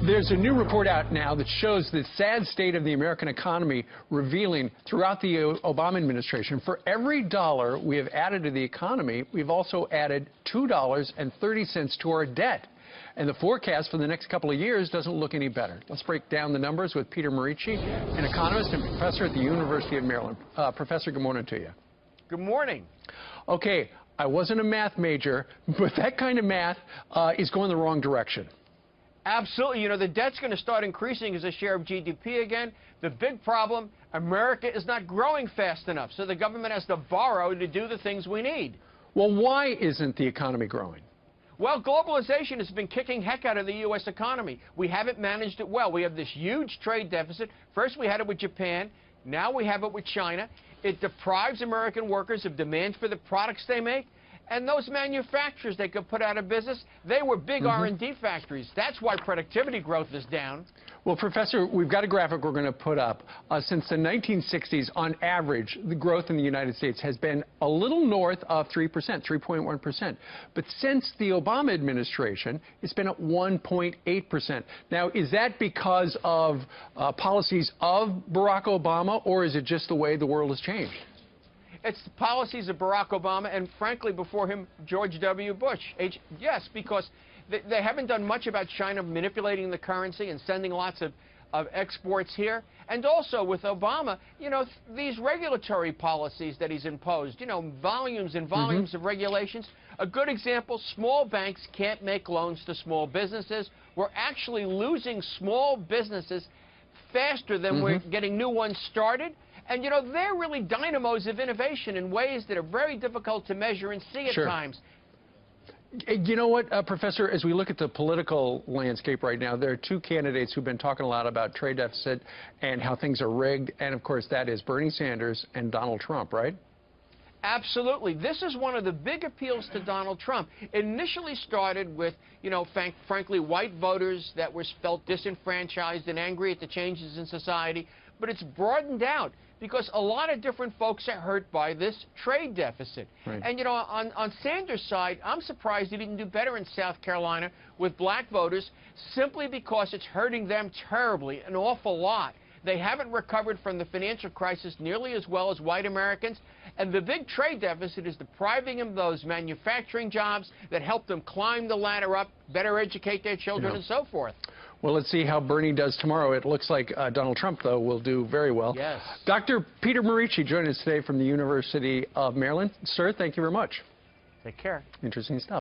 There's a new report out now that shows the sad state of the American economy, revealing throughout the Obama administration, for every dollar we have added to the economy, we've also added $2.30 to our debt. And the forecast for the next couple of years doesn't look any better. Let's break down the numbers with Peter Merici, an economist and professor at the University of Maryland. Professor, good morning to you. Good morning. Okay, I wasn't a math major, but that kind of math is going the wrong direction. Absolutely. You know, the debt's going to start increasing as a share of GDP again. The big problem, America is not growing fast enough, so the government has to borrow to do the things we need. Well, why isn't the economy growing? Well, globalization has been kicking heck out of the U.S. economy. We haven't managed it well. We have this huge trade deficit. First we had it with Japan. Now we have it with China. It deprives American workers of demand for the products they make. And those manufacturers they could put out of business, they were big R&D factories. That's why productivity growth is down. Well, Professor, we've got a graphic we're going to put up. Since the 1960s, on average, the growth in the United States has been a little north of 3%, 3.1%. But since the Obama administration, it's been at 1.8%. Now, is that because of policies of Barack Obama, or is it just the way the world has changed? It's the policies of Barack Obama and, frankly, before him, George W. Bush. Yes, because they haven't done much about China manipulating the currency and sending lots of exports here. And also with Obama, you know, these regulatory policies that he's imposed, you know, volumes and volumes of regulations. A good example, small banks can't make loans to small businesses. We're actually losing small businesses faster than we're getting new ones started. And, you know, they're really dynamos of innovation in ways that are very difficult to measure and see at times. You know what, Professor, as we look at the political landscape right now, there are two candidates who've been talking a lot about trade deficit and how things are rigged. And, of course, that is Bernie Sanders and Donald Trump, right? Absolutely. This is one of the big appeals to Donald Trump. It initially started with, you know, frankly, white voters that felt disenfranchised and angry at the changes in society. But it's broadened out because a lot of different folks are hurt by this trade deficit. Right. And, you know, on Sanders' side, I'm surprised he didn't do better in South Carolina with black voters simply because it's hurting them terribly, an awful lot. They haven't recovered from the financial crisis nearly as well as white Americans. And the big trade deficit is depriving them of those manufacturing jobs that help them climb the ladder up, better educate their children, and so forth. Well, let's see how Bernie does tomorrow. It looks like Donald Trump, though, will do very well. Yes. Dr. Peter Merici joining us today from the University of Maryland. Sir, thank you very much. Take care. Interesting stuff.